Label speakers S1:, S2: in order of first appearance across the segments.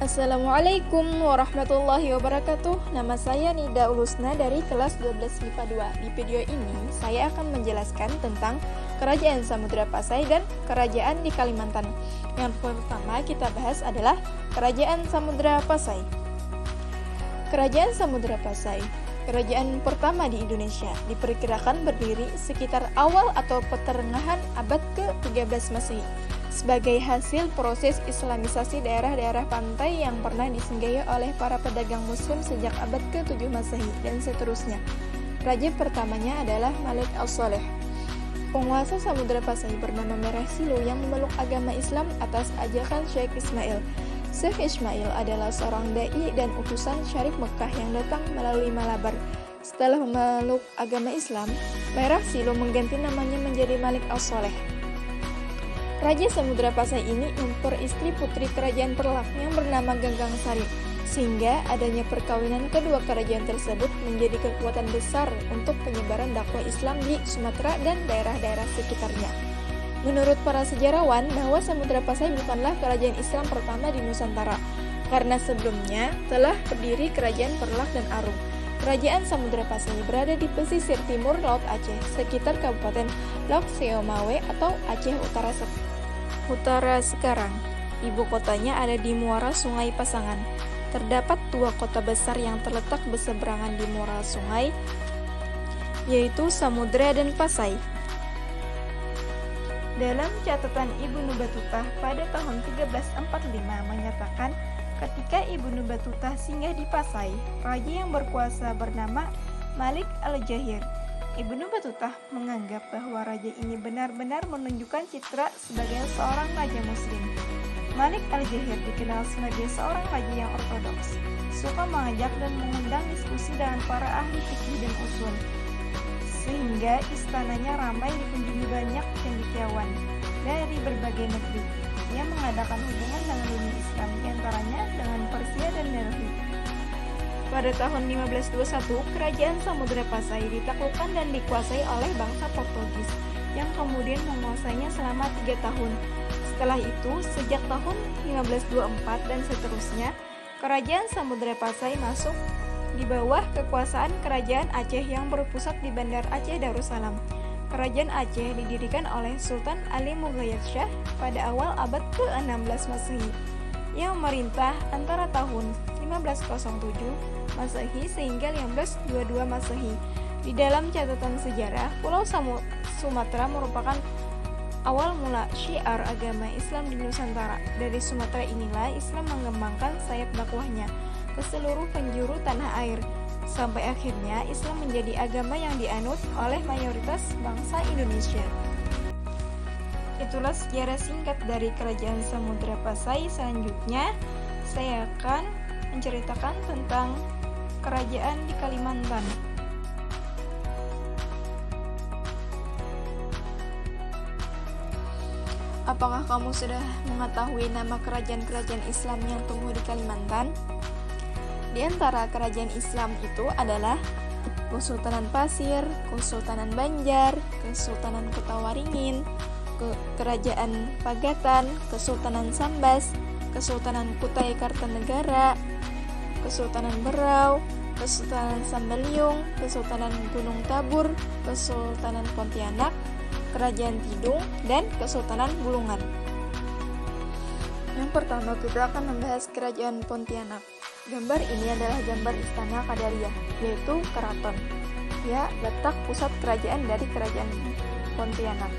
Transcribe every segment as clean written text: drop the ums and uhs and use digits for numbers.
S1: Assalamualaikum warahmatullahi wabarakatuh. Nama saya Nida Ulusna dari kelas 12 MIPA 2. Di video ini saya akan menjelaskan tentang Kerajaan Samudra Pasai dan Kerajaan di Kalimantan. Yang pertama kita bahas adalah Kerajaan Samudra Pasai. Kerajaan Samudra Pasai, kerajaan pertama di Indonesia, diperkirakan berdiri sekitar awal atau pertengahan abad ke-13 Masehi. Sebagai hasil proses islamisasi daerah-daerah pantai yang pernah disinggahi oleh para pedagang muslim sejak abad ke-7 Masehi dan seterusnya. Raja pertamanya adalah Malik As-Saleh. Penguasa Samudra Pasai bernama Merah Silu yang memeluk agama Islam atas ajakan Syekh Ismail. Syekh Ismail adalah seorang dai dan utusan Syarif Mekah yang datang melalui Malabar. Setelah memeluk agama Islam, Merah Silu mengganti namanya menjadi Malik As-Saleh. Raja Samudra Pasai ini memperistri putri kerajaan Perlak yang bernama Ganggang Sari, sehingga adanya perkawinan kedua kerajaan tersebut menjadi kekuatan besar untuk penyebaran dakwah Islam di Sumatera dan daerah-daerah sekitarnya. Menurut para sejarawan, bahwa Samudra Pasai bukanlah kerajaan Islam pertama di Nusantara, karena sebelumnya telah berdiri kerajaan Perlak dan Arung. Kerajaan Samudra Pasai berada di pesisir timur Laut Aceh, sekitar Kabupaten Lok Seomawe atau Aceh Utara sekarang. Ibu kotanya ada di muara Sungai Pasangan. Terdapat dua kota besar yang terletak berseberangan di muara sungai, yaitu Samudra dan Pasai. Dalam catatan Ibnu Batutah pada tahun 1345 menyatakan, ketika Ibnu Batutah singgah di Pasai, raja yang berkuasa bernama Malik Al-Jahir. Ibnu Batutah menganggap bahwa raja ini benar-benar menunjukkan citra sebagai seorang raja muslim. Malik Al-Jahir dikenal sebagai seorang raja yang ortodoks, suka mengajak dan mengundang diskusi dengan para ahli fikih dan usul, sehingga istananya ramai dikunjungi banyak cendekiawan dari berbagai negeri. Ia mengadakan hubungan dengan dunia Islam, diantaranya dengan Persia dan Delhi. Pada tahun 1521, kerajaan Samudra Pasai ditaklukkan dan dikuasai oleh bangsa Portugis, yang kemudian menguasainya selama 3 tahun. Setelah itu, sejak tahun 1524 dan seterusnya, kerajaan Samudra Pasai masuk di bawah kekuasaan kerajaan Aceh yang berpusat di Bandar Aceh Darussalam. Kerajaan Aceh didirikan oleh Sultan Ali Mughayat Shah pada awal abad ke-16 Masehi, yang memerintah antara tahun 1507 Masehi sehingga 1522 Masehi. Di dalam catatan sejarah, Pulau Sumatera merupakan awal mula syiar agama Islam di Nusantara. Dari Sumatera inilah Islam mengembangkan sayap dakwahnya ke seluruh penjuru tanah air, sampai akhirnya Islam menjadi agama yang dianut oleh mayoritas bangsa Indonesia. Itulah sejarah singkat dari Kerajaan Samudra Pasai. Selanjutnya, saya akan menceritakan tentang Kerajaan di Kalimantan. Apakah kamu sudah mengetahui nama kerajaan-kerajaan Islam yang tumbuh di Kalimantan? Di antara kerajaan Islam itu adalah Kesultanan Pasir, Kesultanan Banjar, Kesultanan Kota Waringin, Kerajaan Pagatan, Kesultanan Sambas, Kesultanan Kutai Kartanegara, Kesultanan Berau, Kesultanan Sambaliung, Kesultanan Gunung Tabur, Kesultanan Pontianak, Kerajaan Tidung, dan Kesultanan Bulungan. Yang pertama kita akan membahas Kerajaan Pontianak. Gambar ini adalah gambar Istana Kadariah, yaitu keraton. Ya, letak pusat kerajaan dari Kerajaan Pontianak.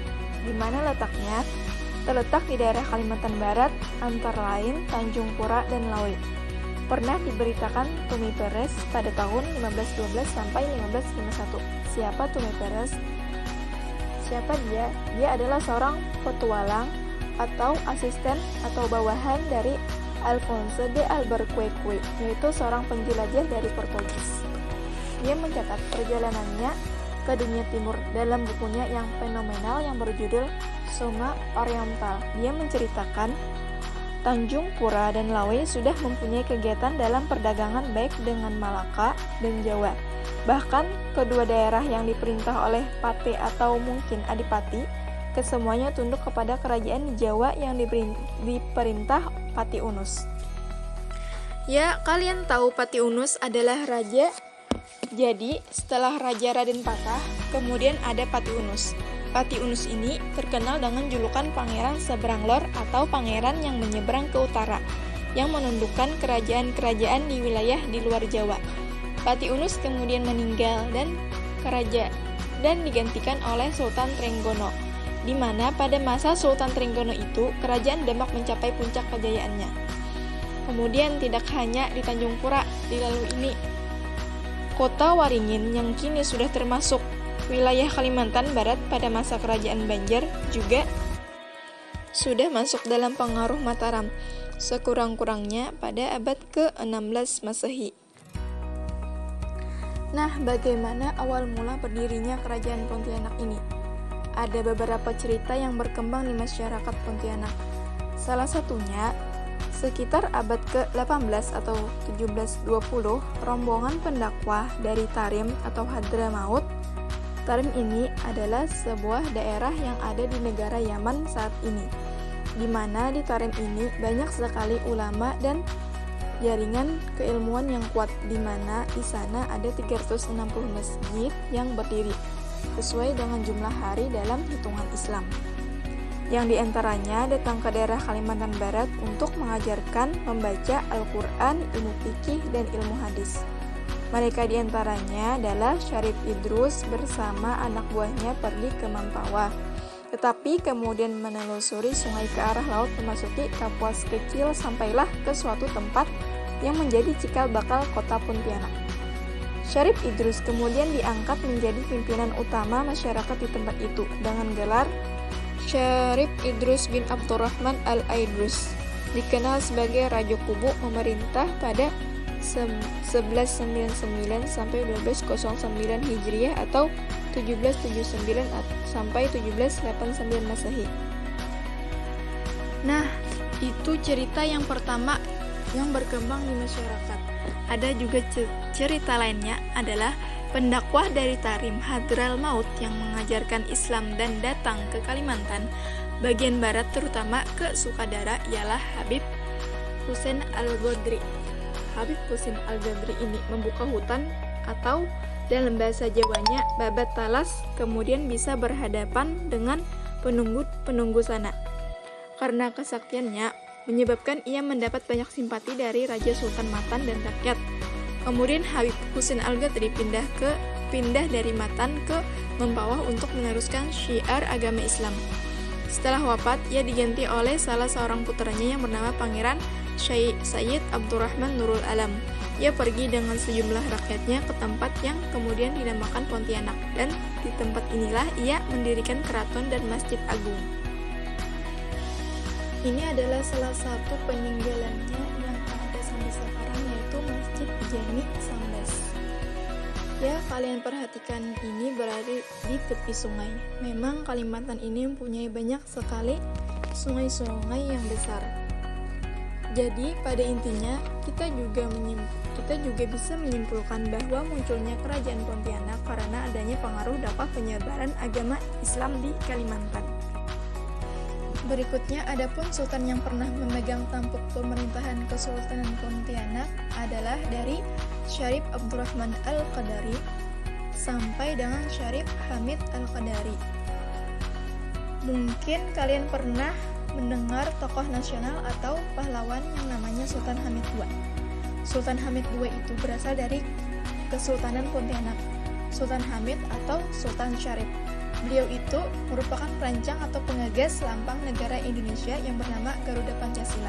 S1: Di mana letaknya? Terletak di daerah Kalimantan Barat, antara lain Tanjung Pura dan Lawe. Pernah diberitakan Tumi Peres pada tahun 1512 sampai 1551. Siapa Tumi Peres? Siapa dia? Dia adalah seorang petualang atau asisten atau bawahan dari Alfonso de Albuquerque, yaitu seorang penjelajah dari Portugis. Dia mencatat perjalanannya ke dunia timur dalam bukunya yang fenomenal yang berjudul Soma Oriental. Dia menceritakan Tanjung Pura dan Lawe sudah mempunyai kegiatan dalam perdagangan baik dengan Malaka dan Jawa. Bahkan kedua daerah yang diperintah oleh Pate atau mungkin Adipati, kesemuanya tunduk kepada kerajaan Jawa yang diperintah Pati Unus. Ya, kalian tahu Pati Unus adalah raja. Jadi, setelah Raja Raden patah, kemudian ada Pati Unus. Pati Unus ini terkenal dengan julukan Pangeran Seberang Lor atau Pangeran yang menyeberang ke utara, yang menundukkan kerajaan-kerajaan di wilayah di luar Jawa. Pati Unus kemudian meninggal dan digantikan oleh Sultan Trenggono, di mana pada masa Sultan Trenggono itu kerajaan Demak mencapai puncak kejayaannya. Kemudian tidak hanya di Tanjung Pura dilalui ini, kota Waringin yang kini sudah termasuk wilayah Kalimantan Barat pada masa kerajaan Banjar juga sudah masuk dalam pengaruh Mataram, sekurang-kurangnya pada abad ke-16 Masehi. Nah, bagaimana awal mula berdirinya kerajaan Pontianak ini? Ada beberapa cerita yang berkembang di masyarakat Pontianak. Salah satunya, sekitar abad ke-18 atau 1720, rombongan pendakwah dari Tarim atau Hadramaut. Tarim ini adalah sebuah daerah yang ada di negara Yaman saat ini, di mana di Tarim ini banyak sekali ulama dan jaringan keilmuan yang kuat, di mana di sana ada 360 masjid yang berdiri sesuai dengan jumlah hari dalam hitungan Islam, yang diantaranya datang ke daerah Kalimantan Barat untuk mengajarkan membaca Al-Quran, ilmu fikih, dan ilmu hadis. Mereka diantaranya adalah Syarif Idrus bersama anak buahnya pergi ke Mempawah, tetapi kemudian menelusuri sungai ke arah laut memasuki Kapuas Kecil sampailah ke suatu tempat yang menjadi cikal bakal kota Pontianak. Syarif Idrus kemudian diangkat menjadi pimpinan utama masyarakat di tempat itu dengan gelar Syarif Idrus bin Abdurrahman Al-Aidrus, dikenal sebagai Raja Kubu, memerintah pada 1199 sampai 1209 Hijriah atau 1779 sampai 1789 Masehi. Nah, itu cerita yang pertama yang berkembang di masyarakat. Ada juga cerita lainnya adalah pendakwah dari Tarim Hadramaut yang mengajarkan Islam dan datang ke Kalimantan bagian barat terutama ke Sukadara ialah Habib Husein Al-Godri. Habib Husein Al-Godri ini membuka hutan atau dalam bahasa Jawanya babat talas, kemudian bisa berhadapan dengan penunggu sana. Karena kesaktiannya menyebabkan ia mendapat banyak simpati dari Raja Sultan Matan dan rakyat. Kemudian Habib Husein Al-Godri pindah dari Matan ke Mempawah untuk meneruskan syiar agama Islam. Setelah wafat, ia diganti oleh salah seorang putranya yang bernama Pangeran Sayyid Abdurrahman Nurul Alam. Ia pergi dengan sejumlah rakyatnya ke tempat yang kemudian dinamakan Pontianak, dan di tempat inilah ia mendirikan keraton dan masjid agung. Ini adalah salah satu peninggalannya yang ada sampai sekarang, yaitu Masjid Jami Sambas. Ya, kalian perhatikan ini berada di tepi sungai. Memang Kalimantan ini mempunyai banyak sekali sungai-sungai yang besar. Jadi pada intinya kita juga bisa menyimpulkan bahwa munculnya kerajaan Pontianak karena adanya pengaruh dakwah penyebaran agama Islam di Kalimantan. Berikutnya, adapun sultan yang pernah memegang tampuk pemerintahan Kesultanan Pontianak adalah dari Syarif Abdurrahman Al-Qadari sampai dengan Syarif Hamid Al-Qadari. Mungkin kalian pernah mendengar tokoh nasional atau pahlawan yang namanya Sultan Hamid II. Sultan Hamid II itu berasal dari Kesultanan Pontianak, Sultan Hamid atau Sultan Syarif. Beliau itu merupakan perancang atau pengagas lambang negara Indonesia yang bernama Garuda Pancasila.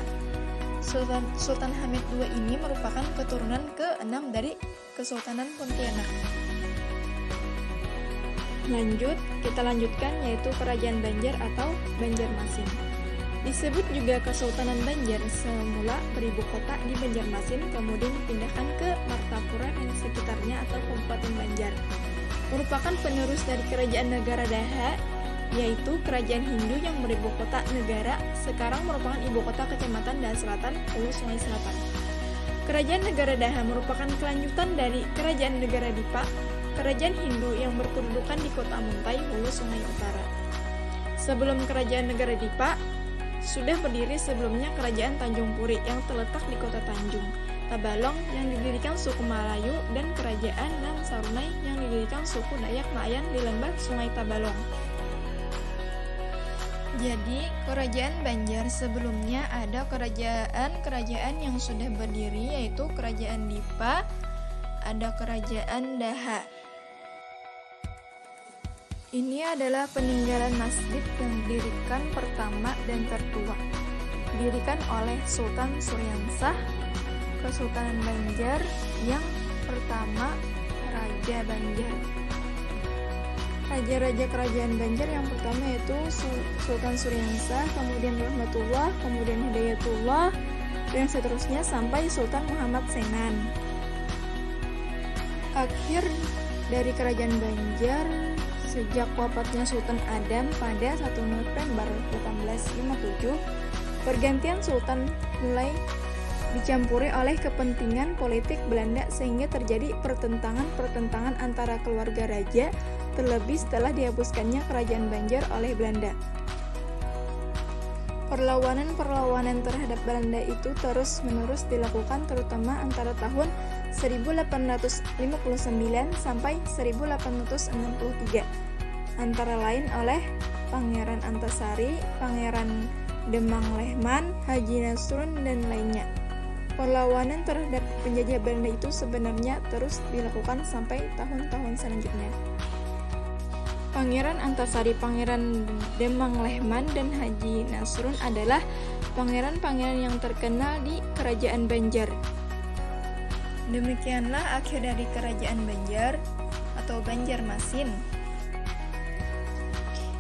S1: Sultan Hamid II ini merupakan keturunan ke-6 dari Kesultanan Pontianak. Kita lanjutkan yaitu Kerajaan Banjar atau Banjarmasin. Disebut juga Kesultanan Banjar, semula beribu kota di Banjarmasin, kemudian dipindahkan ke Martapura dan sekitarnya atau Kabupaten Banjar. Merupakan penerus dari Kerajaan Negara Daha, yaitu Kerajaan Hindu yang beribu kota Negara, sekarang merupakan ibu kota Kecamatan Daha Selatan, Hulu Sungai Selatan. Kerajaan Negara Daha merupakan kelanjutan dari Kerajaan Negara Dipa, Kerajaan Hindu yang berkedudukan di Kota Muntai, Hulu Sungai Utara. Sebelum Kerajaan Negara Dipa, sudah berdiri sebelumnya Kerajaan Tanjung Puri yang terletak di Kota Tanjung. Tabalong yang didirikan suku Melayu dan Kerajaan Nan Sarunai yang didirikan suku Dayak Mayan di lembah Sungai Tabalong. Jadi, Kerajaan Banjar sebelumnya ada kerajaan-kerajaan yang sudah berdiri, yaitu Kerajaan Dipa, ada Kerajaan Daha. Ini adalah peninggalan masjid yang didirikan pertama dan tertua. Didirikan oleh Sultan Suryansah, Kesultanan Banjar yang pertama, Raja Banjar. Raja-raja kerajaan Banjar yang pertama yaitu Sultan Suryansah, kemudian Rahmatullah, kemudian Hidayatullah, dan seterusnya sampai Sultan Muhammad Senan. Akhir dari kerajaan Banjar sejak wafatnya Sultan Adam pada 1 November 1857, pergantian sultan mulai dicampuri oleh kepentingan politik Belanda sehingga terjadi pertentangan antara keluarga raja, terlebih setelah dihapuskannya kerajaan Banjar oleh Belanda. Perlawanan terhadap Belanda itu terus-menerus dilakukan terutama antara tahun 1859 sampai 1863, antara lain oleh Pangeran Antasari, Pangeran Demang Lehman, Haji Nasrun, dan lainnya. Perlawanan terhadap penjajah Belanda itu sebenarnya terus dilakukan sampai tahun-tahun selanjutnya. Pangeran Antasari, Pangeran Demang Lehman, dan Haji Nasrun adalah pangeran-pangeran yang terkenal di Kerajaan Banjar. Demikianlah akhir dari Kerajaan Banjar atau Banjarmasin.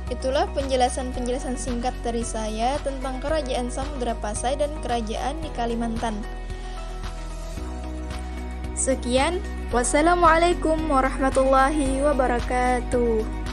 S1: Itulah penjelasan-penjelasan singkat dari saya tentang Kerajaan Samudra Pasai dan kerajaan di Kalimantan. Sekian, wassalamualaikum warahmatullahi wabarakatuh.